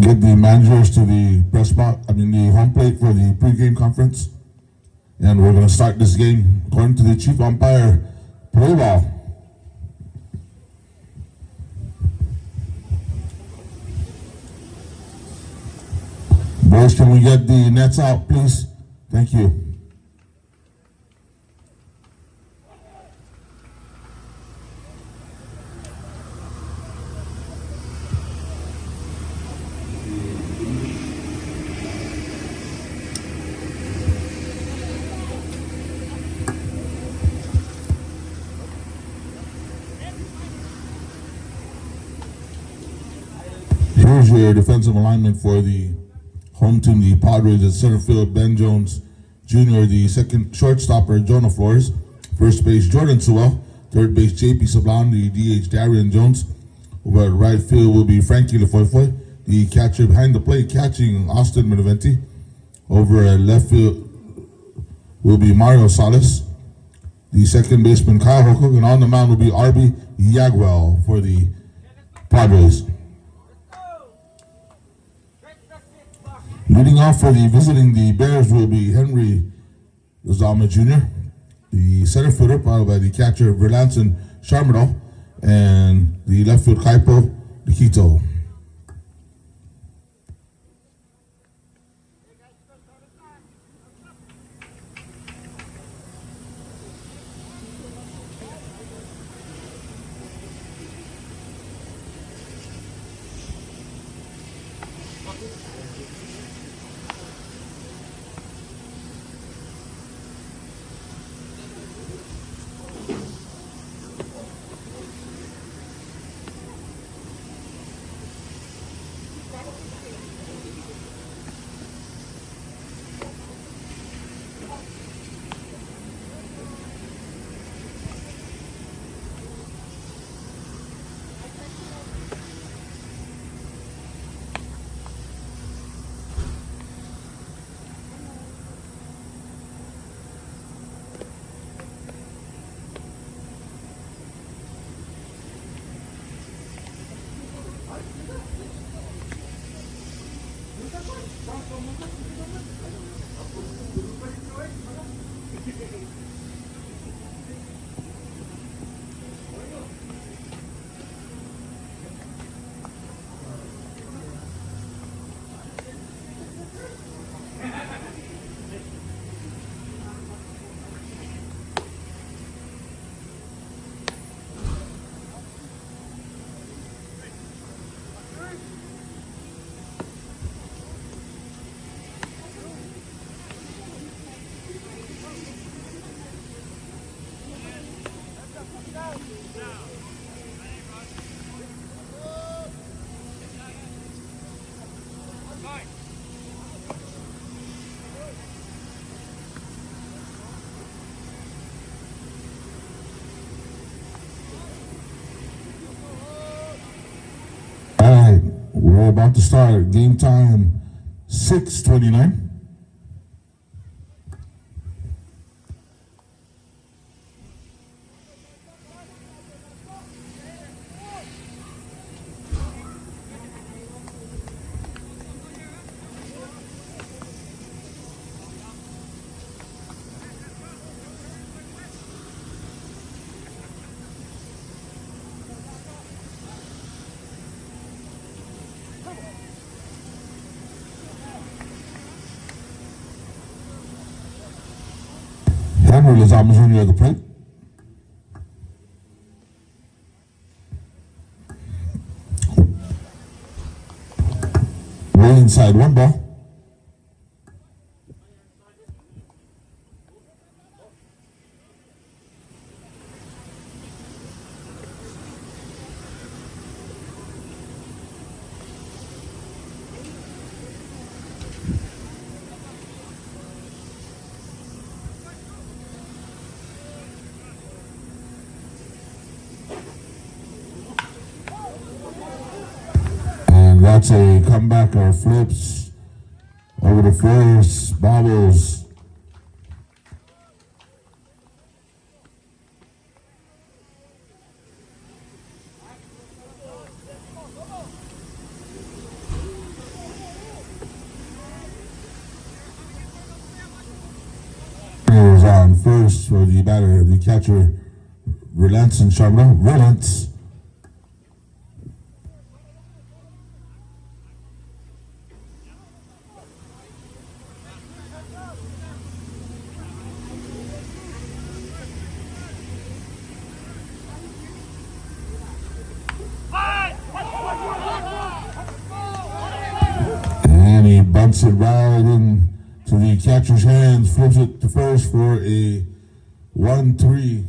get the managers to the the home plate for the pregame conference. And we're going to start this game according to the chief umpire. Play ball. Boys, can we get the nets out, please? Thank you. Here's your defensive alignment for the home team, the Padres. At center field, Ben Jones Jr., the second shortstopper, Jonah Flores. First base, Jordan Sewell. Third base, JP Sablon, the DH, Darian Jones. Over at right field will be Frankie Lefoyfoy. The catcher behind the plate, catching Austin Benavente. Over at left field will be Mario Salas. The second baseman, Kyle Hocook. And on the mound will be Arby Yagwell for the Padres. Leading off for the visiting the Bears will be Henry Lozama Jr., the center fielder, followed by the catcher Verlanson Charmadol, and the left field Kaipo Nikito. We're about to start. Game time, 6:29. Henry Lozama Jr. at the plate. Way inside, 1 ball. That's a comeback or flips over the first, bobbles. on first for the batter, the catcher, Relance and Charbonneau. Relance. And he bumps it right in to the catcher's hands, flips it to first for a 1-3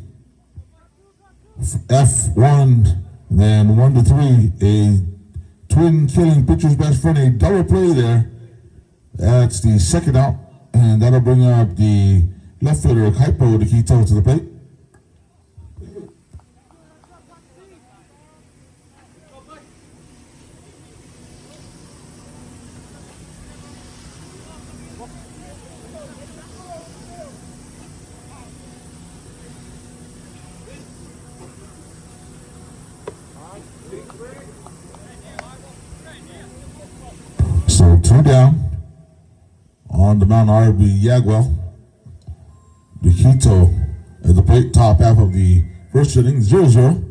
F1, then 1-3, a twin killing pitcher's best friend, a double play there. That's the second out, and that'll bring up the left fielder Kaipo Nikito to the plate. So 2 down. On the mound, RB Yagwell. Nikito at the plate, top half of the first inning, 0-0.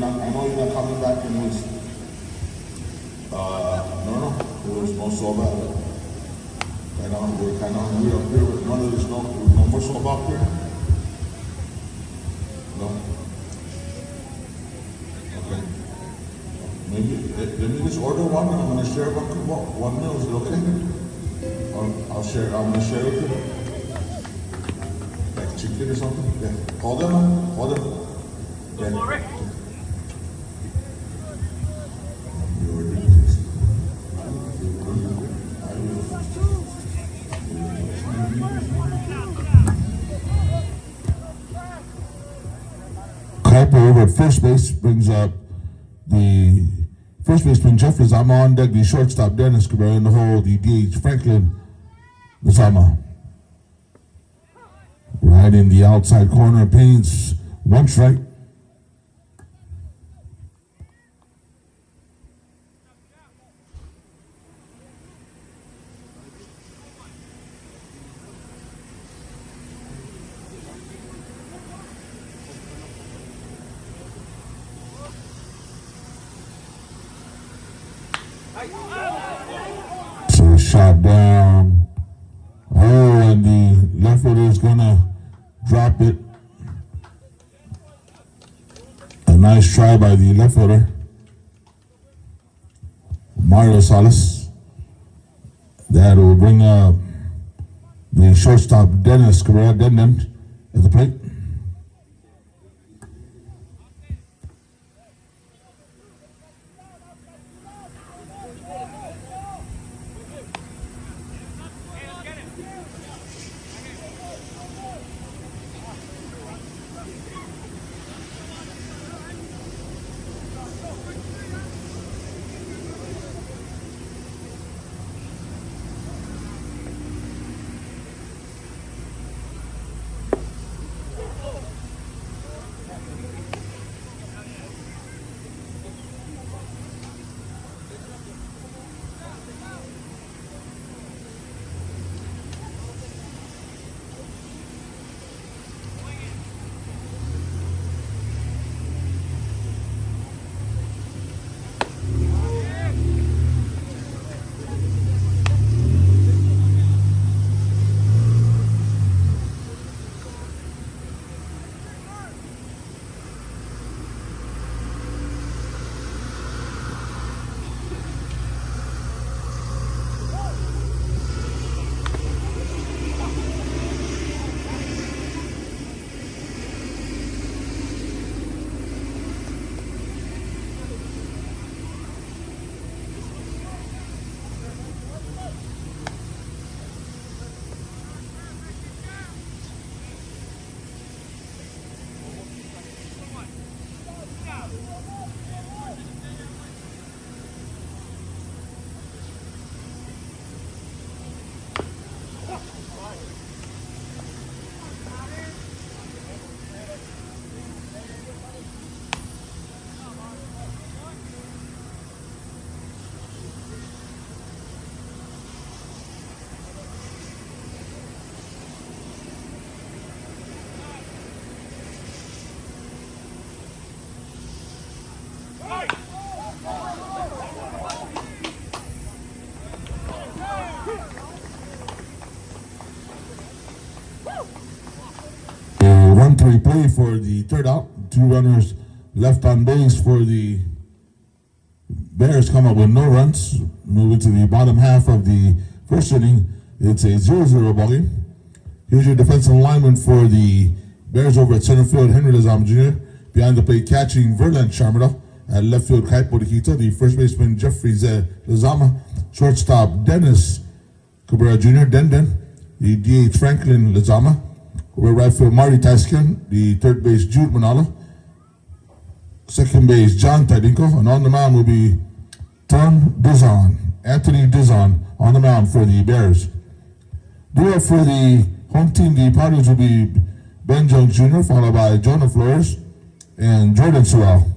I know you're not coming back in this. No, it was no so bad. We're kind of we're up here with none of this, no more so back here. No. Okay. Maybe let me just order one, and I'm gonna share one meal. Is it okay? I'm gonna share with you. Like chicken or something. Yeah. Hold them. Yeah. Kaipo over at first base brings up the first baseman Jeffries. I'm on deck, the shortstop Dennis Cabrera in the hole, the DH Franklin Nazama. Right in the outside corner, paints one strike. So shot down. Oh, and the left fielder is gonna drop it. A nice try by the left fielder, Mario Salas. That will bring up the shortstop Dennis Cabrera at the plate. 1-3 play for the third out. 2 runners left on base for the Bears come up with no runs. Moving to the bottom half of the first inning, it's a 0-0 ball game. Here's your defensive lineman for the Bears over at center field, Henry Lezama Jr. Behind the plate, catching Verland Charmada. At left field, Kai Podikito. The first baseman, Jeffrey Lezama. Shortstop, Dennis Cabrera Jr. Den. The DH, Franklin Lezama. Over right field, Marty Taskin. The third base, Jude Manalo. Second base, John Tadinko. And on the mound will be Anthony Dizon on the mound for the Bears. Duo for the home team, the Padres will be Ben Jones Jr., followed by Jonah Flores and Jordan Sewell.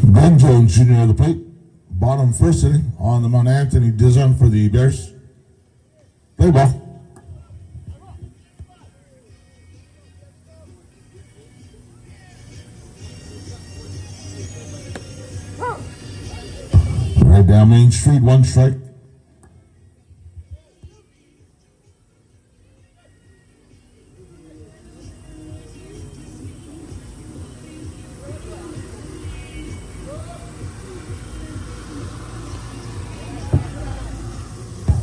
Ben Jones Jr. at the plate. Bottom first inning on the mound, Anthony Dizon for the Bears. Play ball. Right down Main Street, 1 strike.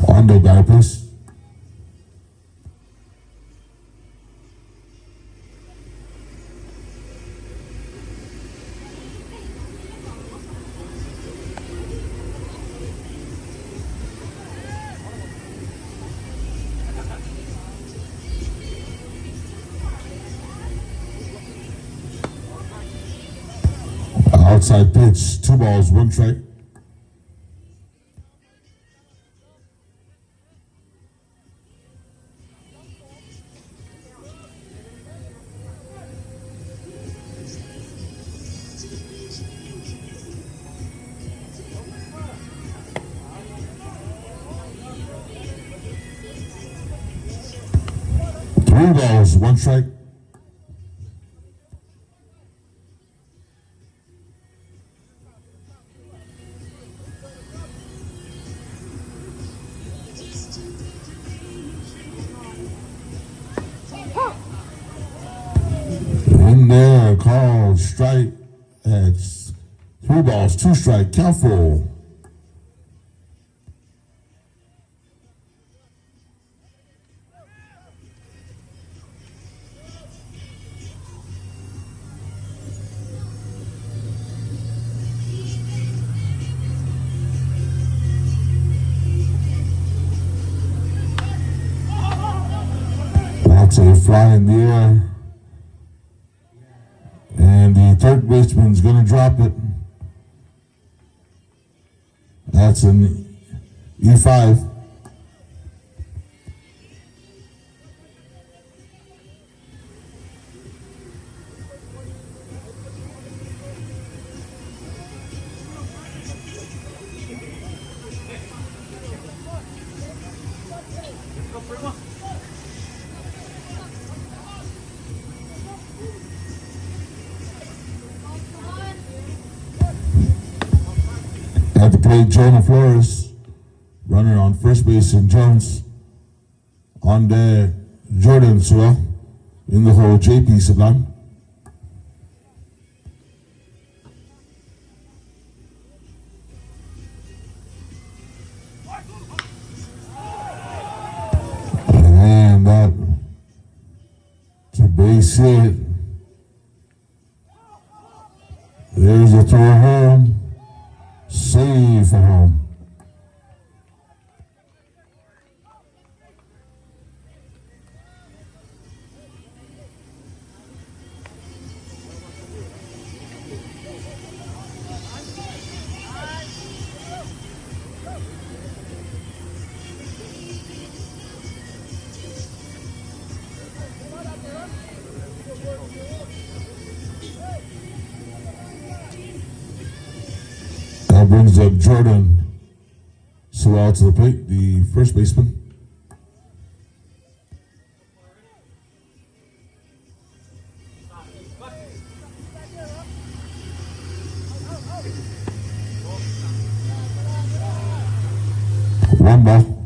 Ondo guy, please. Outside pitch, 2 balls, 1 strike. Three balls, 1 strike. In there, called strike. It's 3 balls, 2 strike, count full. a fly in the air. And the third baseman's going to drop it. That's an E5. At the plate, Jonah Flores, runner on first base, and Jones. On deck, Jordan Sewell. In the hole, JP Sublime. And that's a base hit. There's a throw home. Save for home. That brings up Jordan Sewell to the plate, the first baseman. One ball.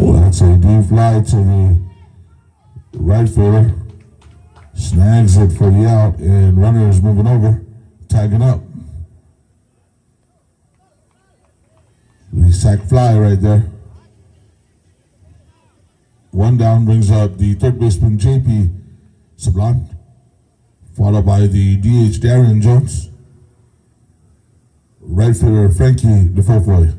That's a deep fly to the right fielder. Snags it for the out, and runner is moving over, tagging up. The sac fly right there. One down brings up the third baseman, JP Sublime, followed by the DH, Darian Jones. Right fielder, Frankie DeFofoy.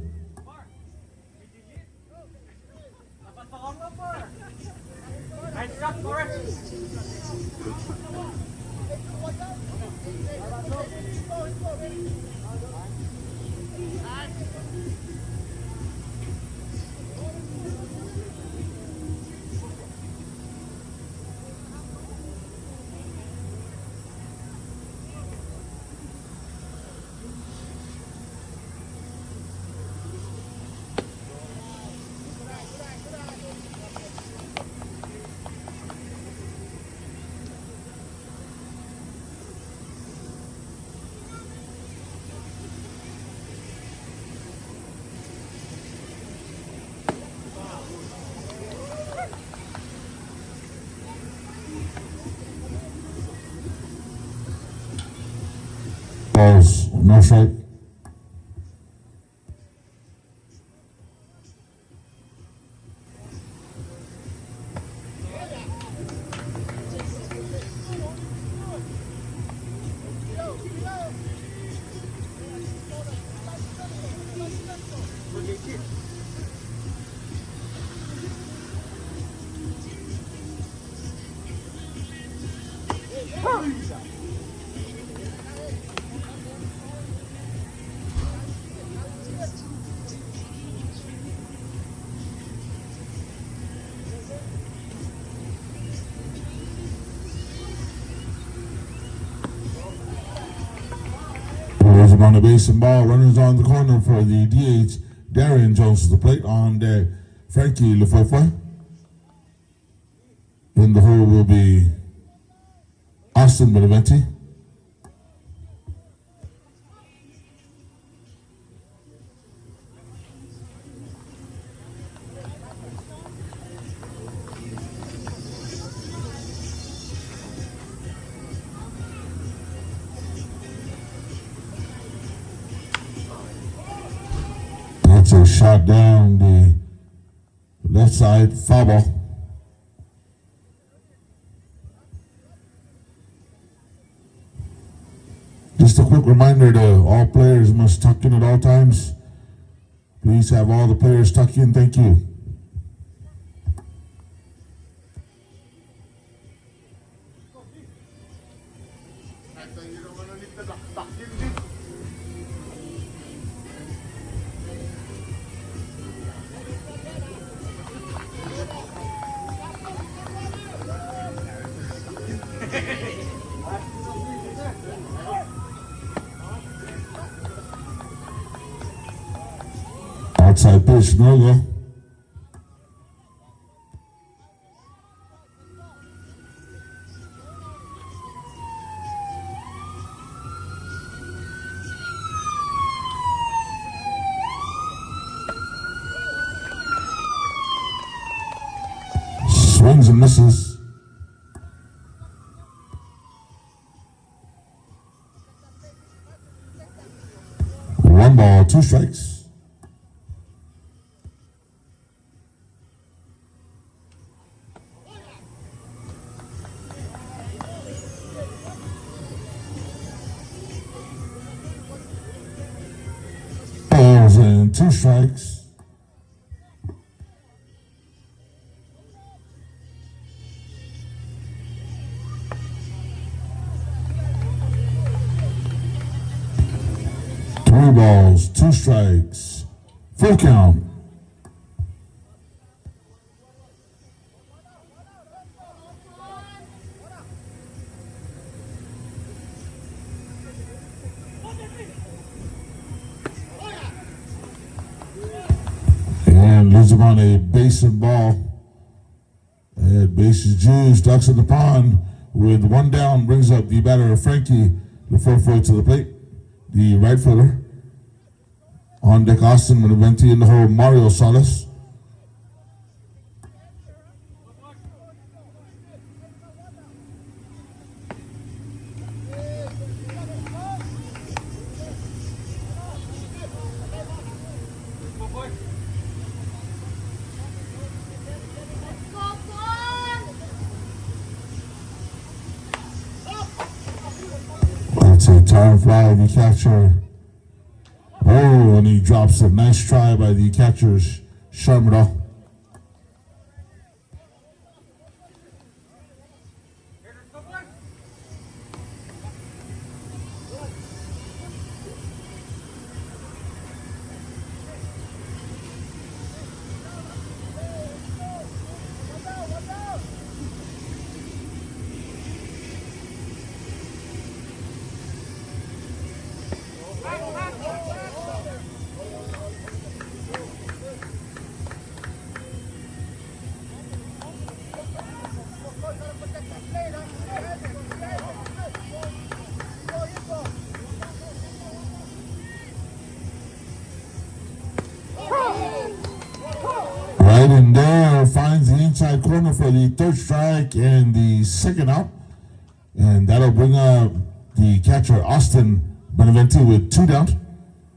Balls, no strike. On the base and ball, runners on the corner for the DH, Darian Jones to the plate. On there, Frankie Lefefre. In the hole will be Austin Beneventi. That's a shot down the left side, foul ball. Just a quick reminder to all players must tuck in at all times. Please have all the players tuck in. Thank you. Outside pitch, no go. Swings and misses. One ball, two strikes. Balls and two strikes. Three balls, two strikes. Full count. And leaves him on a base and ball. And bases juice, ducks in the pond. With one down, brings up the batter Frankie LaForfoy to the plate. The right fielder. On deck, Austin Beneventi in the hole, Mario Salas. It's a time fly, the catcher. Oh, and he drops a nice try by the catcher's Sharmada. Right in there, finds the inside corner for the third strike and the second out. And that'll bring up the catcher, Austin Beneventi, with two down.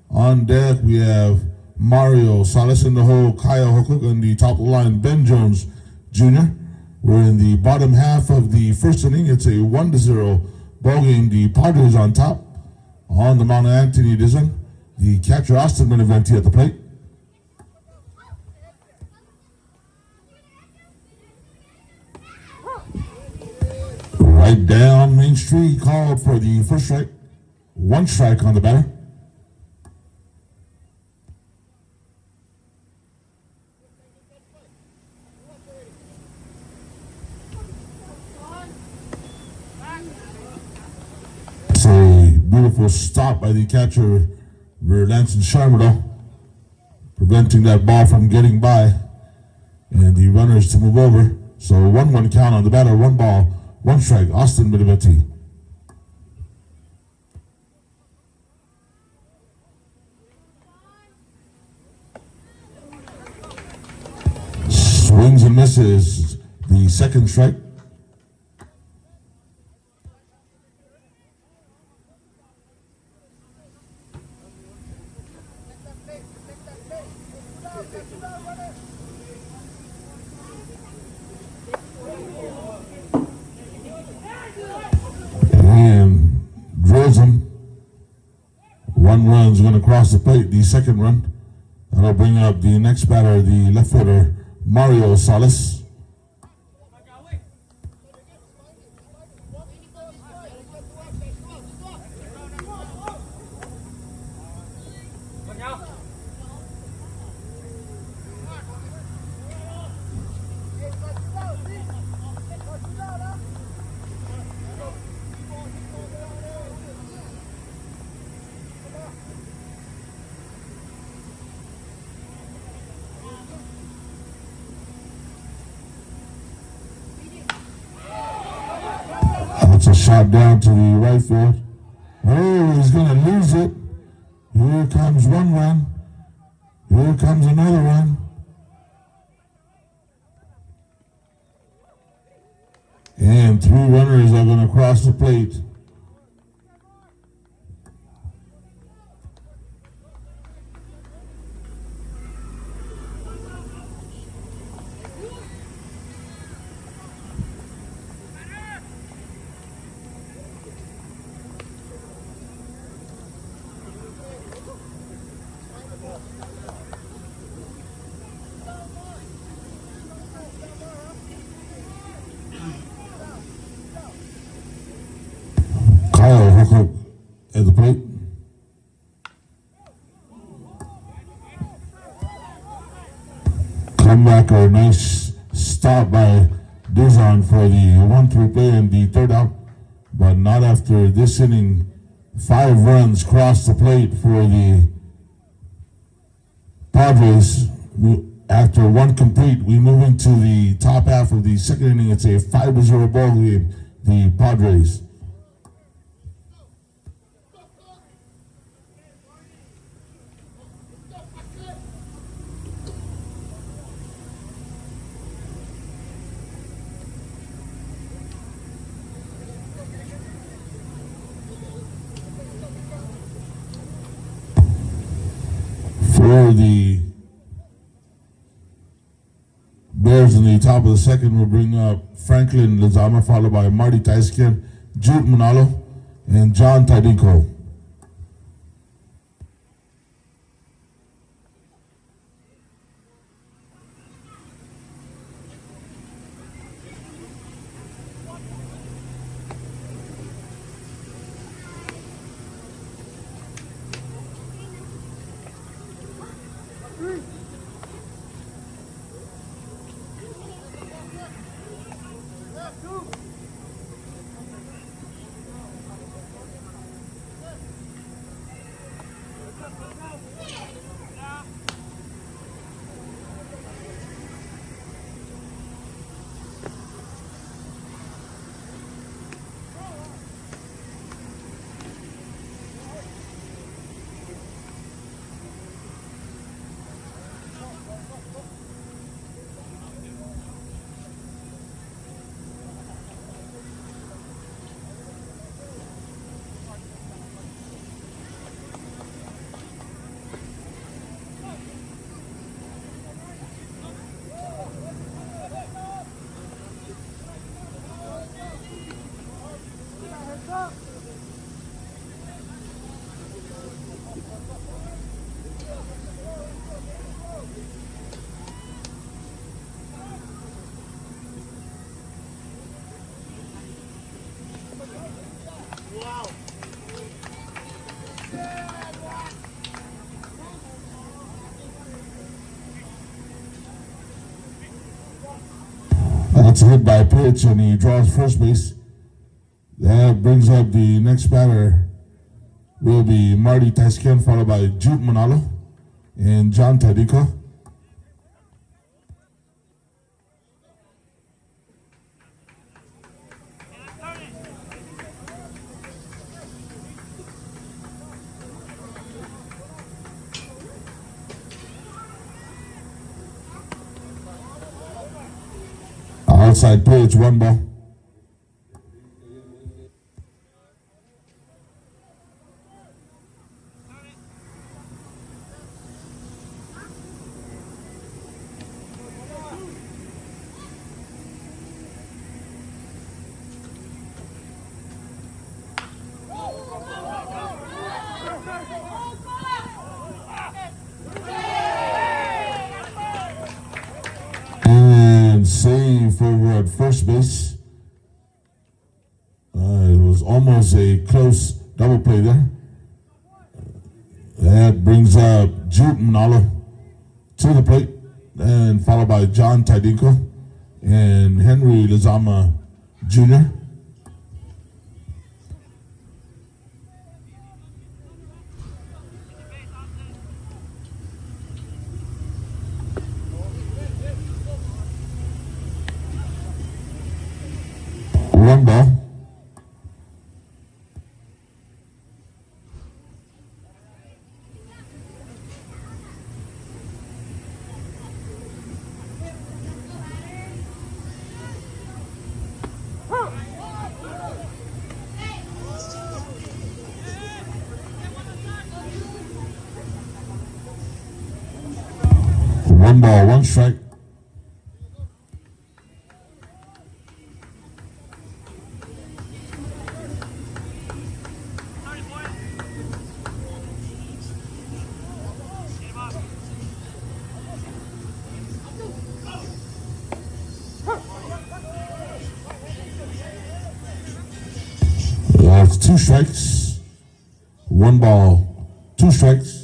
On deck, we have Mario Salas in the hole, Kyle Hookhook on the top of the line, Ben Jones Jr. We're in the bottom half of the first inning. It's a 1-0 ball game. The Padres on top. On the mound, Anthony Dizon. The catcher, Austin Beneventi, at the plate. Right down Main Street, called for the first strike. One strike on the batter. It's a beautiful stop by the catcher, Verlanson Sharmada, preventing that ball from getting by. And the runners to move over. So 1-1 count on the batter, one ball, one strike, Austin Beneventi. Swings and misses, the second strike. And drills him. 1 run's going to cross the plate, the second run. That'll bring up the next batter, the left fielder, Mario Salas. That's a shot down to the right field. Oh, he's going to lose it. Here comes 1 run. Here comes another run. And 3 runners are going to cross the plate. Kyle hook up at the plate. Comeback, a nice stop by Dizon for the 1-3 play in the 3rd out, but not after this inning. 5 runs crossed the plate for the Padres. After 1 complete, we move into the top half of the 2nd inning. It's a 5-0 ball game. The Padres. For the Bears in the top of the 2nd, will bring up Franklin Lizama, followed by Marty Tyskin, Jude Manalo, and John Tadinko. That's a hit by pitch, and he draws first base. That brings up the next batter. Will be Marty Tyskin, followed by Jude Manalo and John Tadiko. Outside pitch, 1 ball. save over at first base. It was almost a close double play there. That brings up Jude Manalo to the plate, and followed by John Tidinko and Henry Lizama Jr. One ball. One ball, one strike. That's two strikes. One ball, two strikes.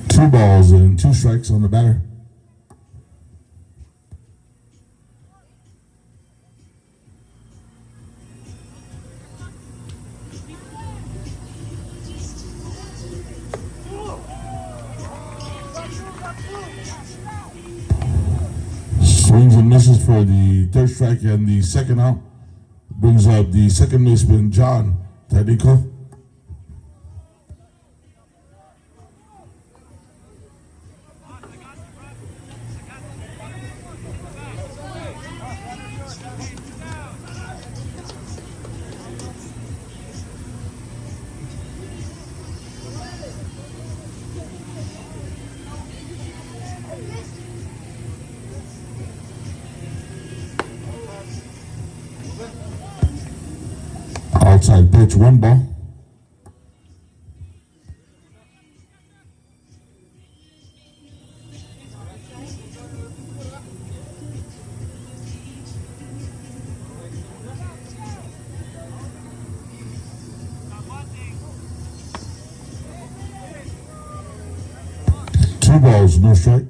Two balls and two strikes on the batter. Swings and misses for the third strike and the second out. Brings up the second baseman, John Tidinko. Outside pitch, one ball. Two balls, no strike.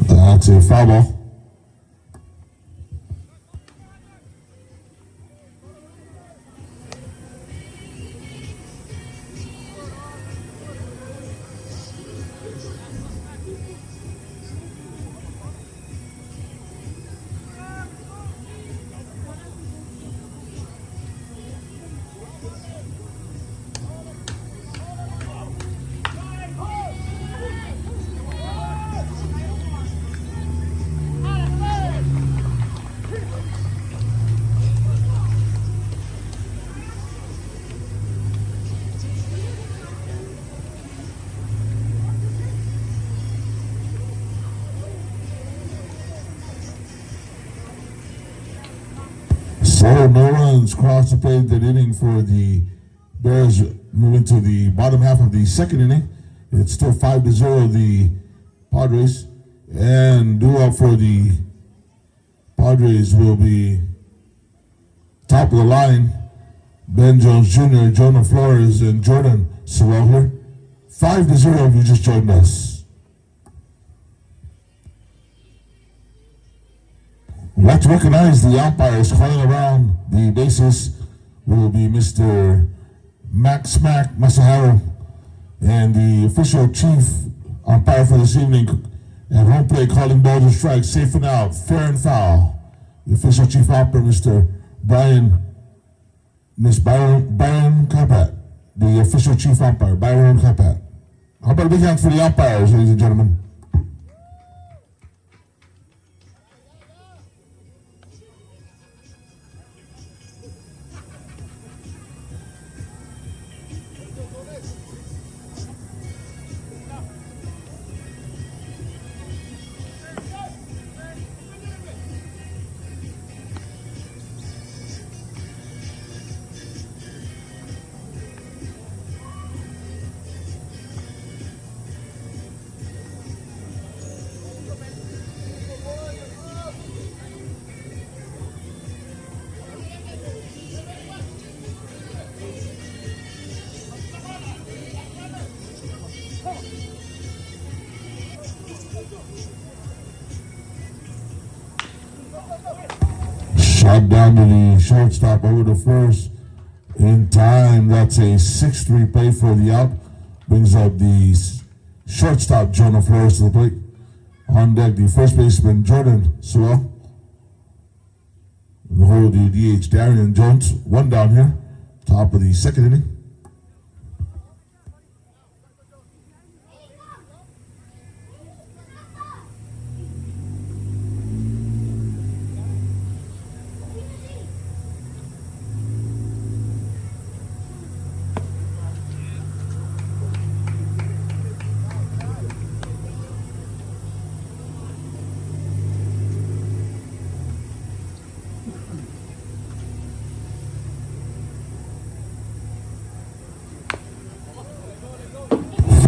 That's a foul ball. So no runs cross the plate that inning for the Bears. Moving to the bottom half of the second inning. It's still 5-0 the Padres, and due up for the Padres will be top of the line Ben Jones Jr., Jonah Flores, and Jordan Sewell here. 5-0 if you just joined us. We'd like to recognize the umpires calling around the bases. Will be Mr. Max Masaharo and the official chief umpire for this evening at home plate calling balls and strikes, safe and out, fair and foul. The official chief umpire, Mr. Byron Capat. The official chief umpire, Byron Capat. How about a big hand for the umpires, ladies and gentlemen? Shot down to the shortstop over the first in time. That's a 6-3 play for the out. Brings up the shortstop, Jonah Flores, to the plate. On deck, the first baseman, Jordan Sewell. And hold the DH, Darian Jones. One down here, top of the second inning.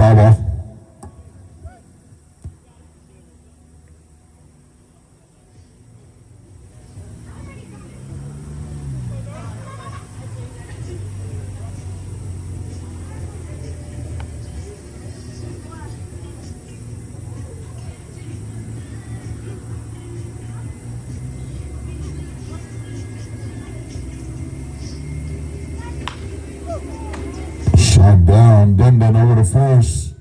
Foul ball. Shot down, Dundon over the first.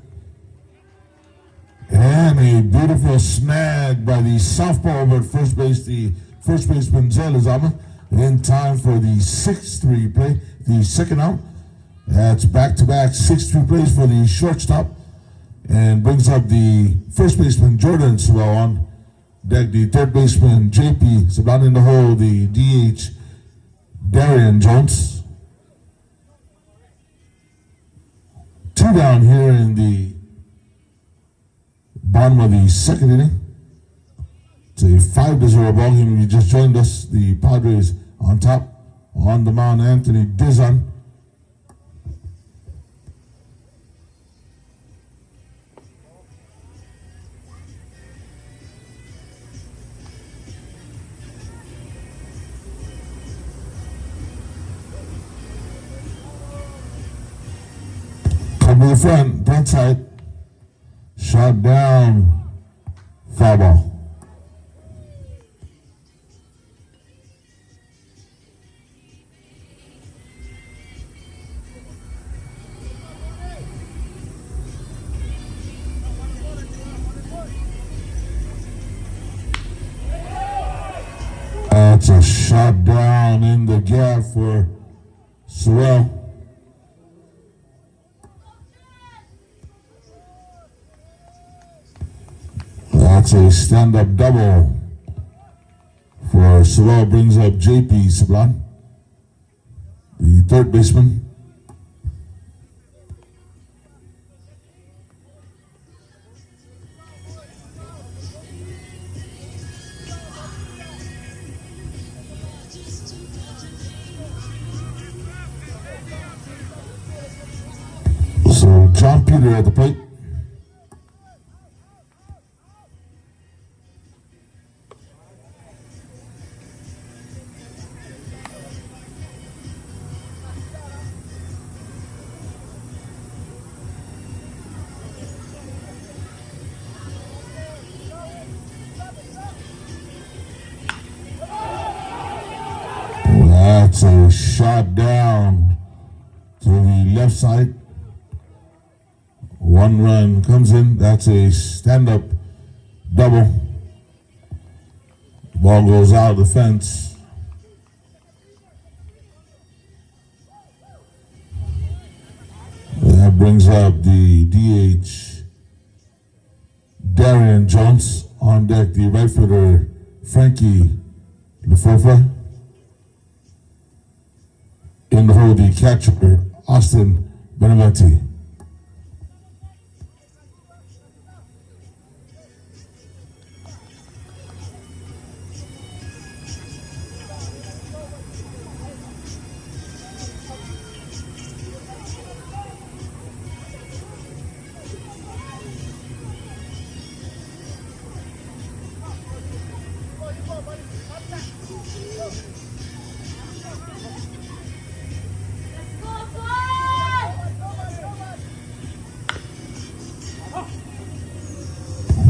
And a beautiful snag by the southpaw over at first base, the first baseman, Zé Lizama, in time for the 6-3 play, the second out. That's back-to-back 6-3 plays for the shortstop, and brings up the first baseman, Jordan Sewell, on deck, the third baseman, JP Sablan in the hole, the DH, Darian Jones. Two down here in the bottom of the second inning. It's a 5-0 ball game. You just joined us. The Padres on top. On the mound, Anthony Dizon. Come to the front, front side. Shot down, foul ball. That's a shot down in the gap for Sewell. That's a stand-up double for Sewell. Brings up JP Sablan, the third baseman. So John Peter at the plate. That's a shot down to the left side One run comes in. That's a stand-up double. Ball goes out of the fence. That brings up the DH, Darian Jones. On deck, the right fielder, Frankie Lefevre. In the hole, the catcher, Austin Beneventi.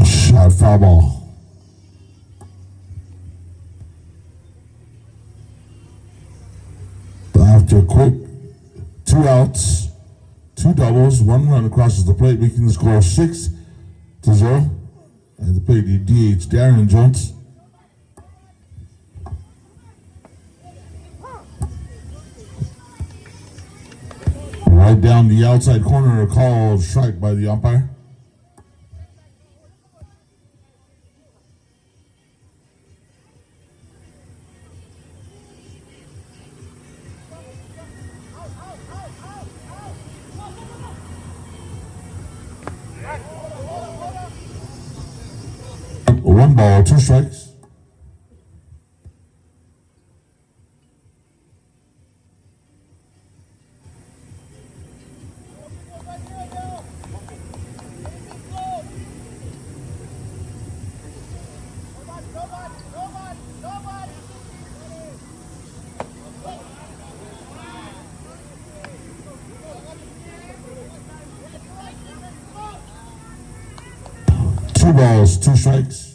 Shot foul ball. After a quick 2 outs, 2 doubles, 1 run crosses the plate, making the score 6-0. And to play the DH, Darian Jones. Right down the outside corner, a called strike by the umpire. One ball, 2 strikes. Two balls, 2 strikes.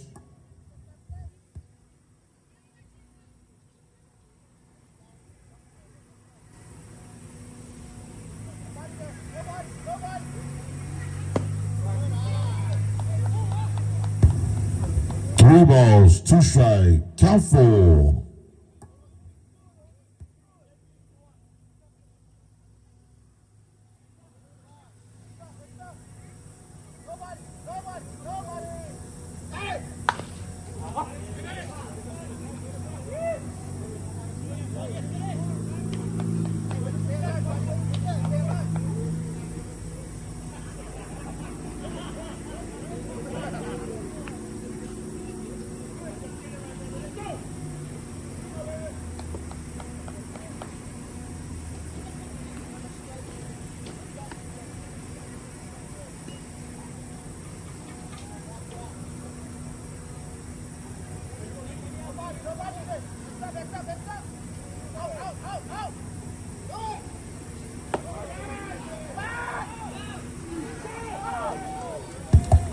Three balls, 2 strikes. Count 4.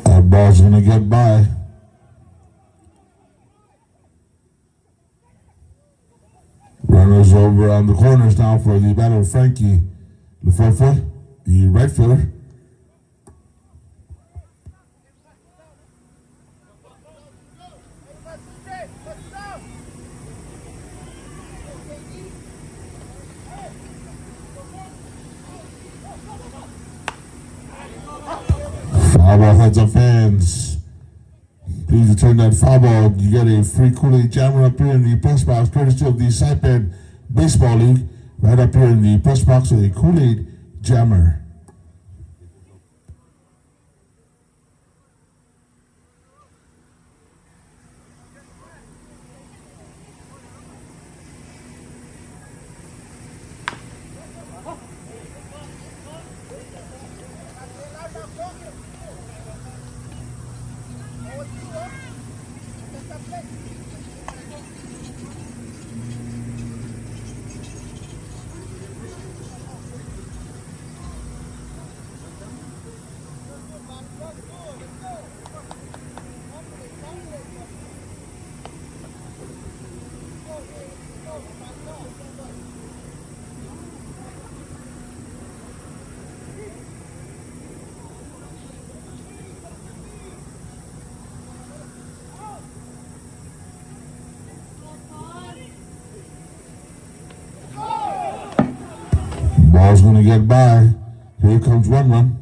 That ball's gonna get by. Runners over on the corners now for the battle. Frankie Lefevre, the right fielder. Foul ball, heads up fans. Please return that foul ball. You get a free Kool-Aid jammer up here in the press box, courtesy of the SAIPAN Baseball League. Right up here in the press box with a Kool-Aid jammer. Ball's going to get by. Here comes one run.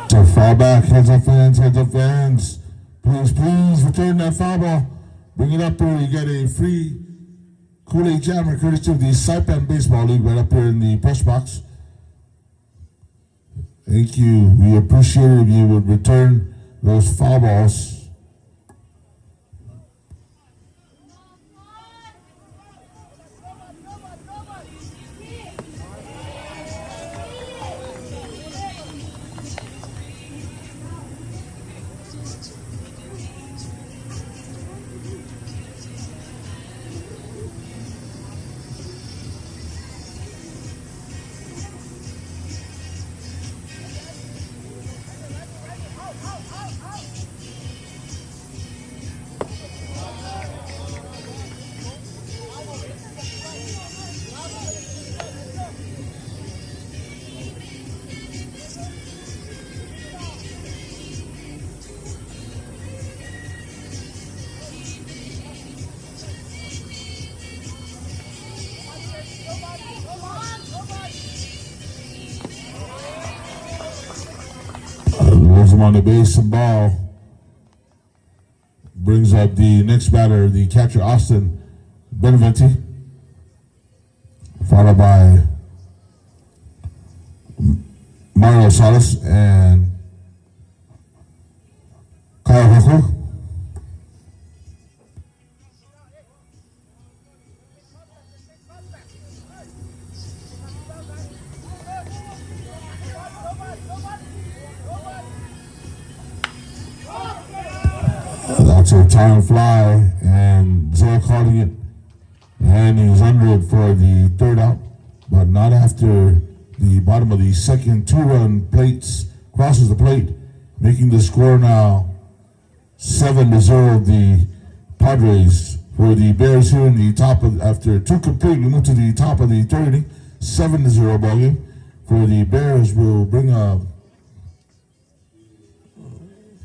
So foul back, heads up fans. Please return that foul ball. Bring it up here. You get a free Kool-Aid jammer courtesy of the SAIPAN Baseball League right up here in the press box. Thank you. We appreciate it if you would return those foul balls. Leaves him on the base and ball. Brings up the next batter, the catcher Austin Beneventi, followed by Mario Salas and Kyle Huckler. That's a time fly, and Zell calling it, and he's under it for the third out, but not after the bottom of the second. 2-run plates crosses the plate, making the score now 7-0. The Padres for the Bears here in the top of, after two complete, we move to the top of the third inning. 7-0 ball game for the Bears. Will bring a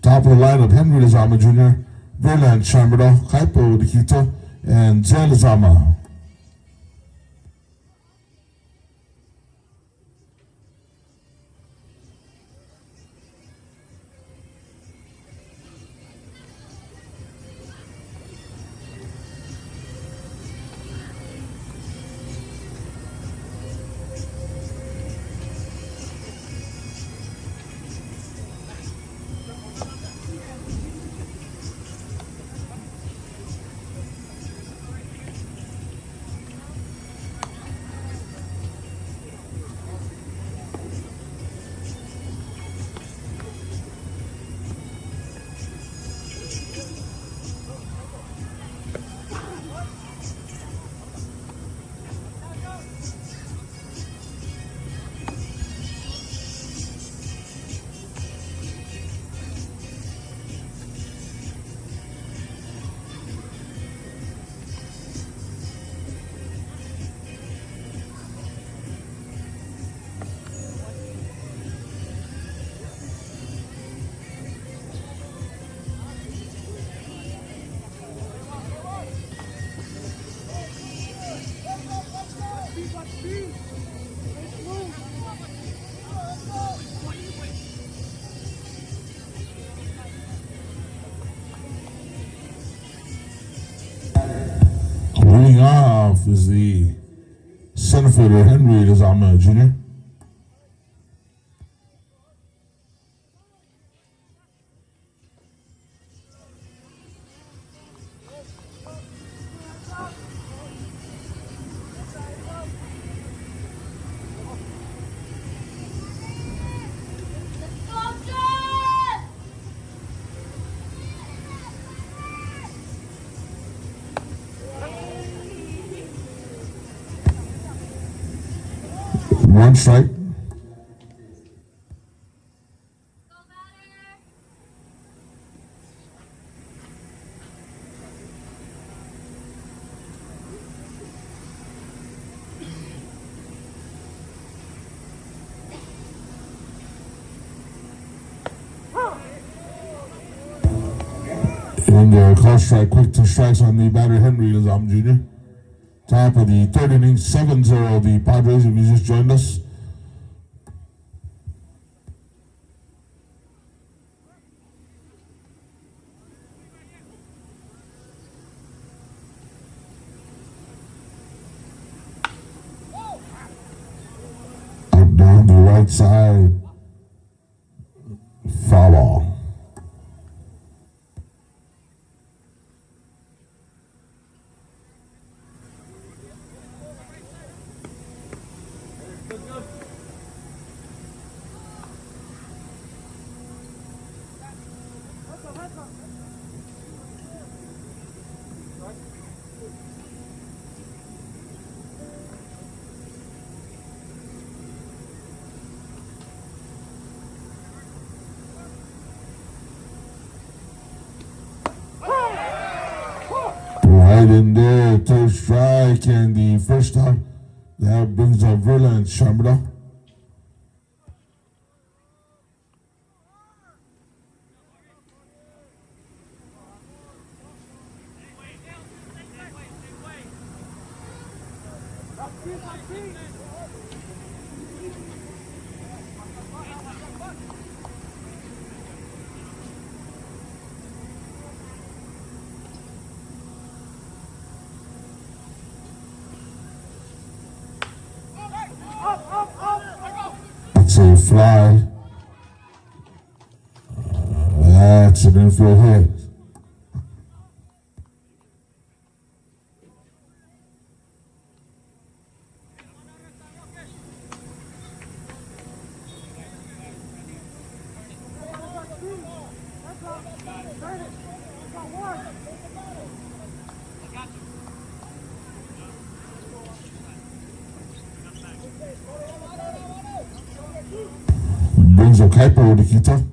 top of the lineup Henry Lizama Jr., Verland Chamberlain, Kaipo Nikito, and Zell Lizama. Leading off is the center fielder Henry Lizama Jr. One strike. And the call strike, quick two strikes on the batter, Henry Lazam Jr. Top of the third inning, 7-0 the Padres, if you just joined us. Up down the right side, foul ball. Right in there, third strike, and the first time that brings up Verlander and Shamra. That's a fly. That's an infield hit. Brings up Kuiper with Nikita.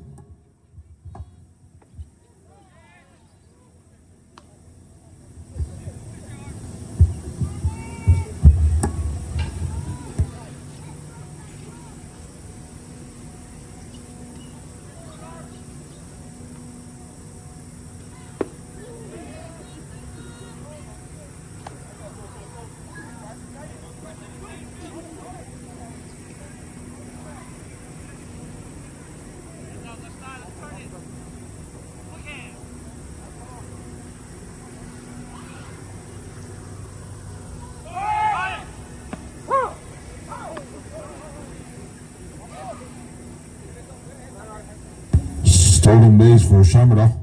Stolen base for Shamra.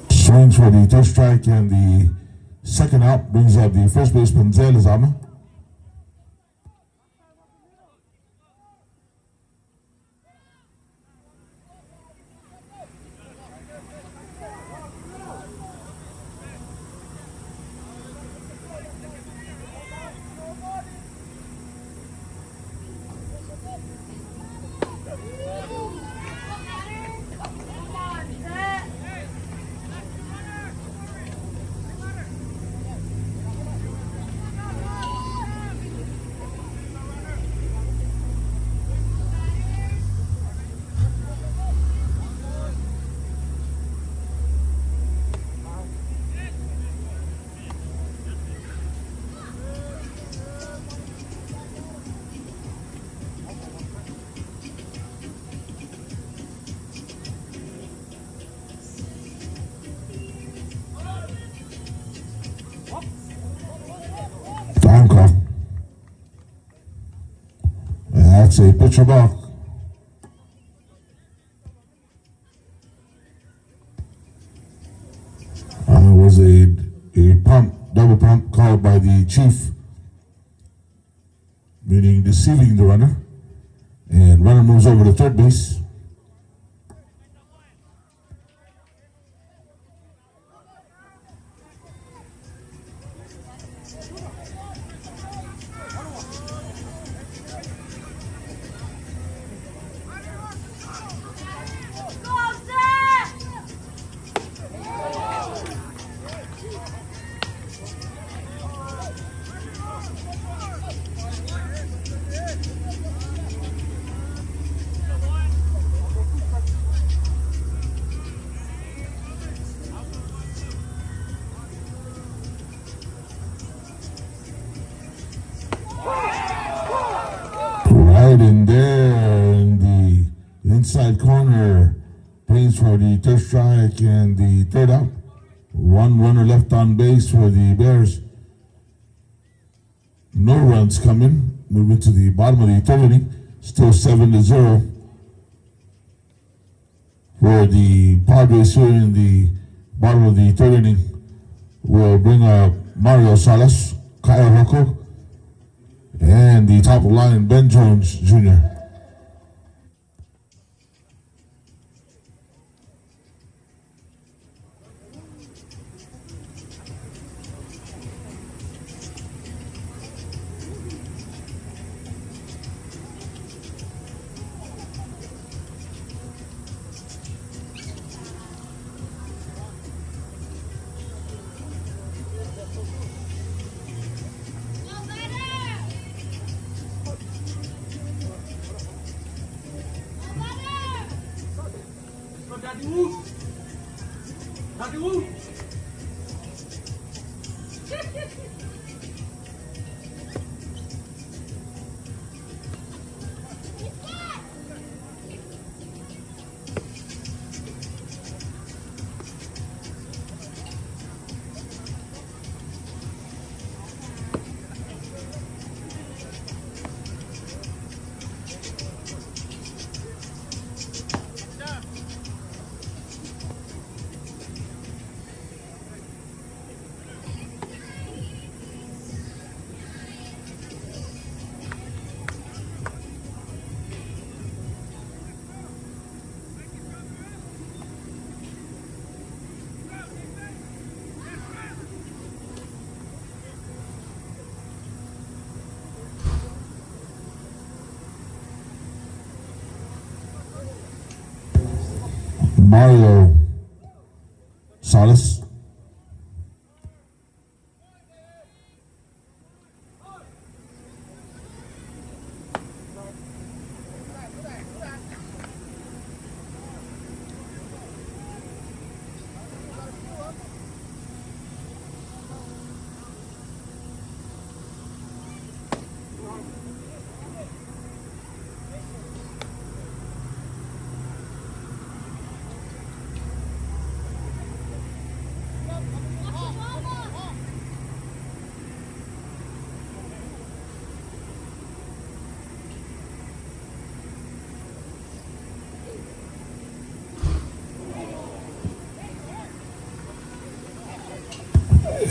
Swings for the third strike, and the second out brings up the first baseman Zé Lizama. That's a pitcher balk. Was a pump, double pump called by the chief, meaning deceiving the runner. And runner moves over to third base. Right in there in the inside corner, plays for the third strike and the third out. One runner left on base for the Bears. No runs coming. Moving to the bottom of the third inning. Still 7-0 for the Padres here in the bottom of the third inning. We'll bring up Mario Salas, Kyle Rocco, and the top of the line, Ben Jones Jr. Mario Salas.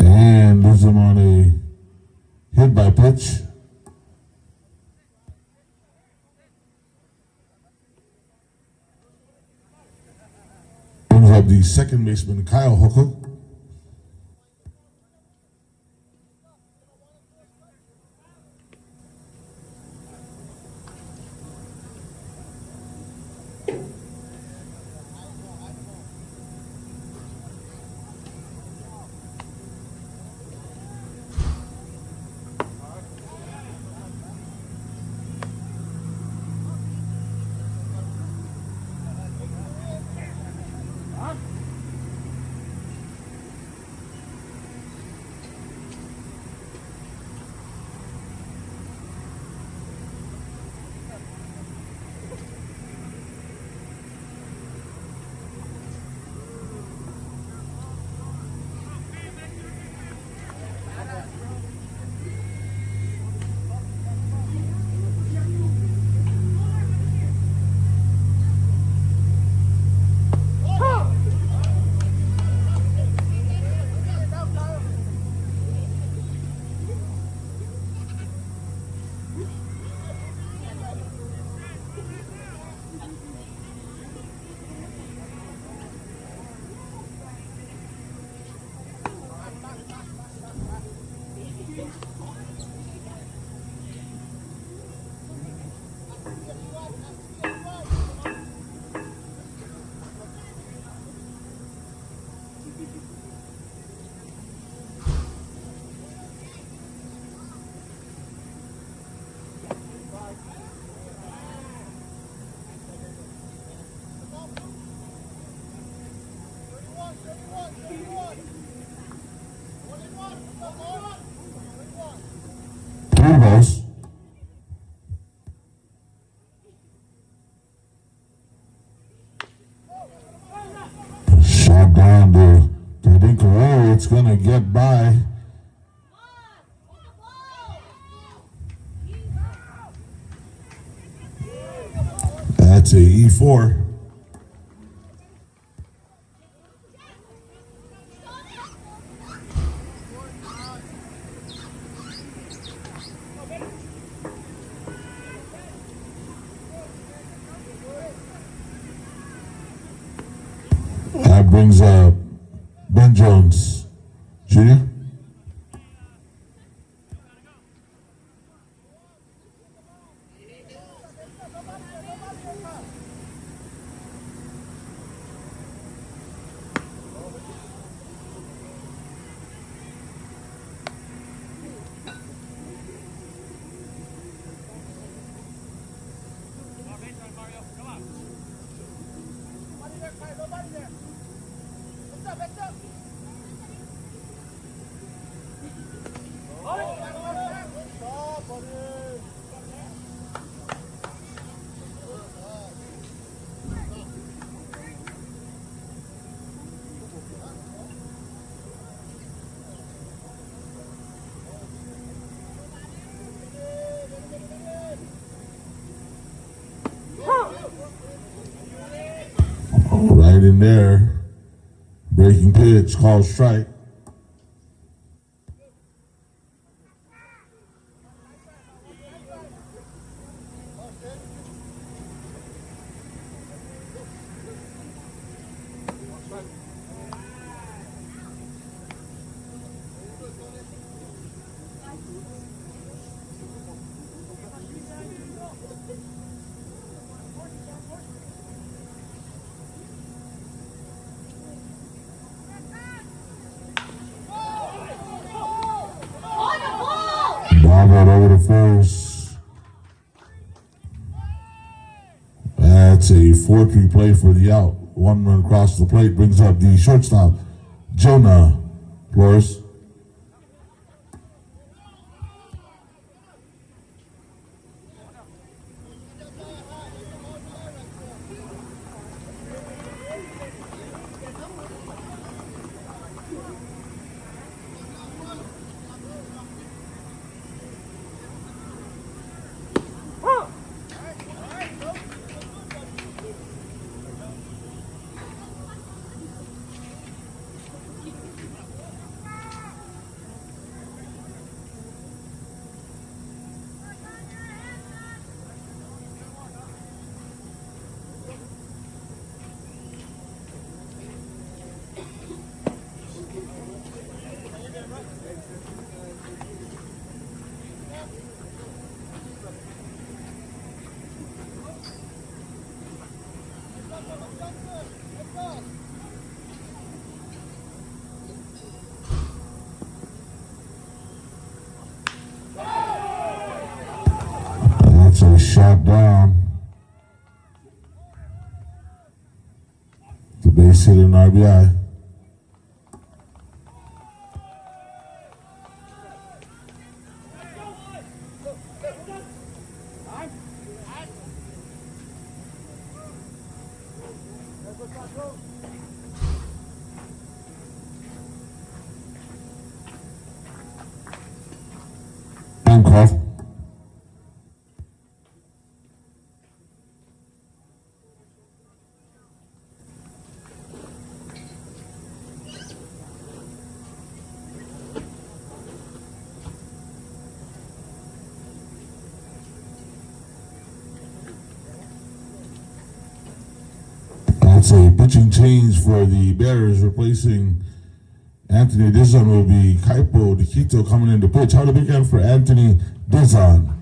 And lose him on a hit by pitch. Brings up the second baseman, Kyle Hooker. It's going to get by. That's a E4. That brings up Ben Jones, Jr. Right in there. Breaking pitch, called strike. Bobbled over the first. That's a 4-3 play for the out. One run across the plate brings up the shortstop, Jonah Flores. That's a shot down. The base hit an RBI. Handcuff. That's a pitching change for the Bears, replacing Anthony Dizon will be Kaipo Dikito coming in to pitch. How to begin for Anthony Dizon.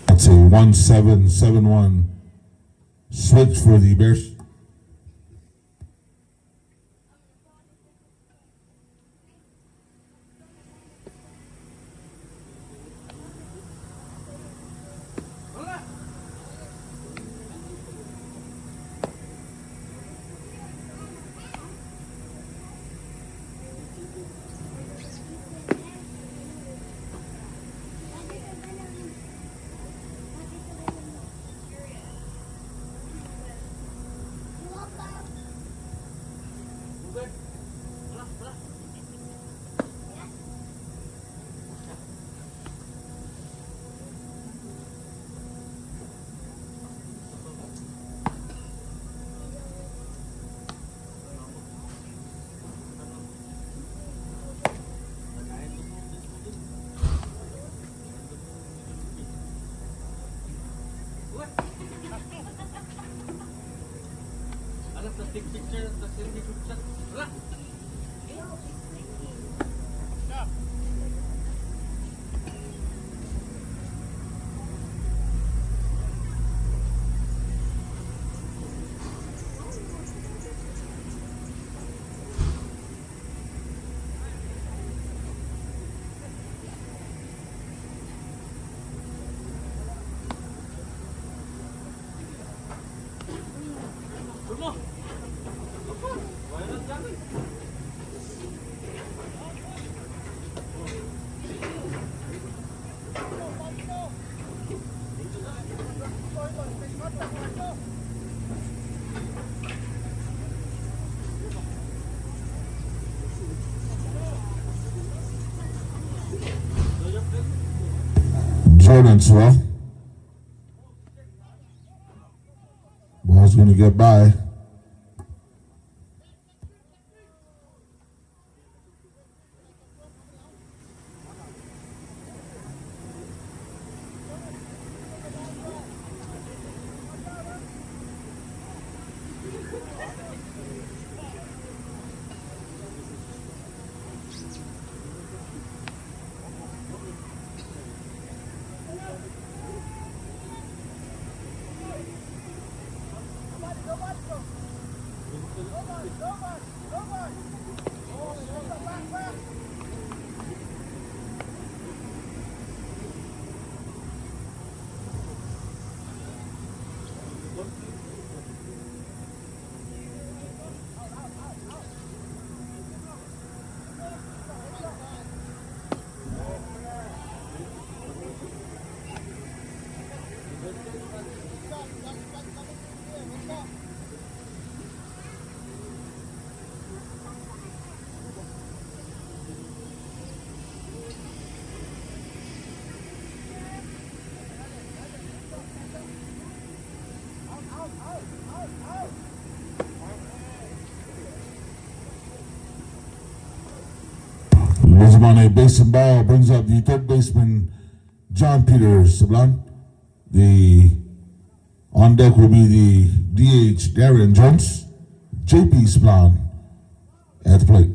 That's a 1-7-7-1 switch for the Bears. Jordan Swell. Ball's going to get by. Moves him on a base and ball, brings up the third baseman, John Peters. Sublime. The on deck will be the DH, Darren Jones. JP Sublime at the plate.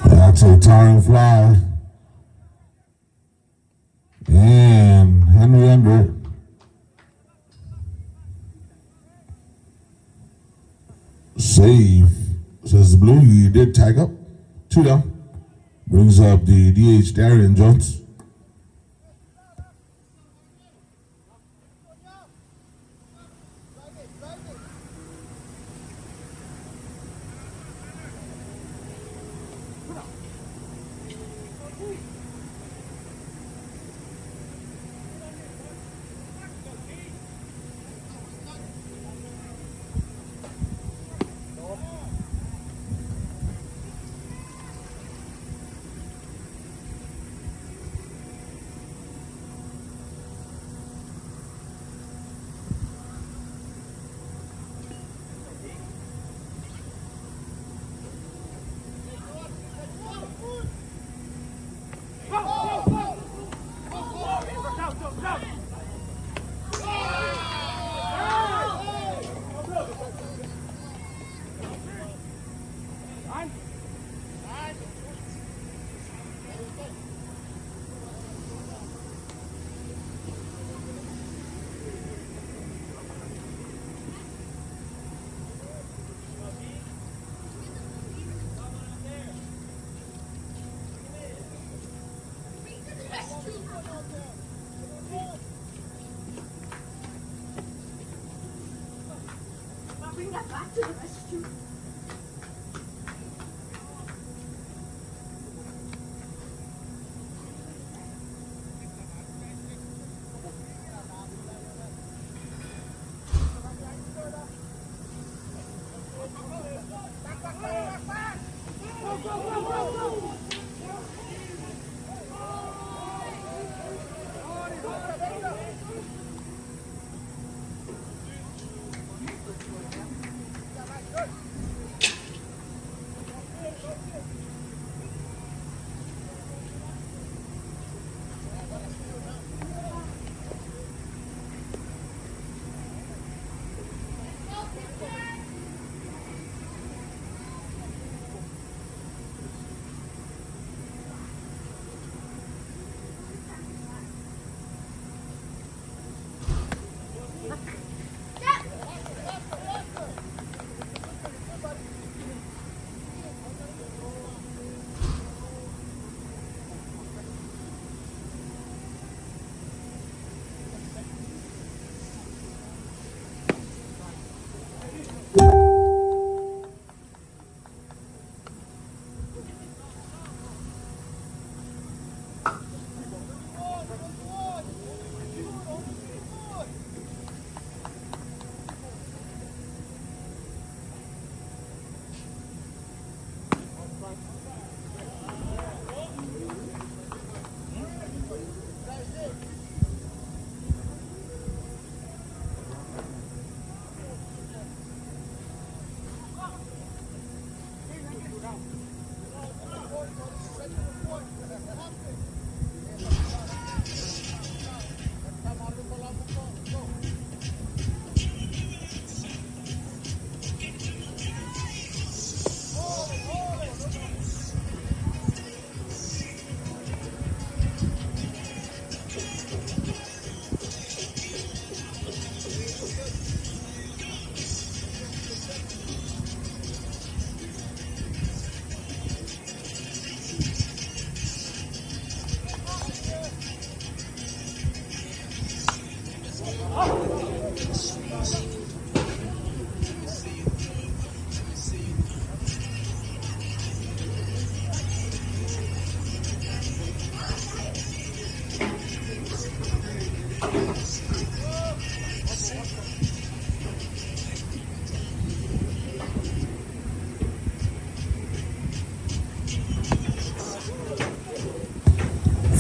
That's a towering fly. And Henry under. Save, says the Blue. He did tag up. 2 down. Brings up the DH, Darren Jones. get back to the rescue.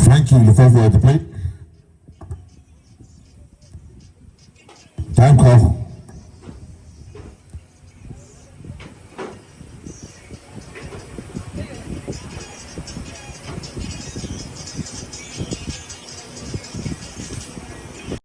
Frankie Lefebvre at the plate.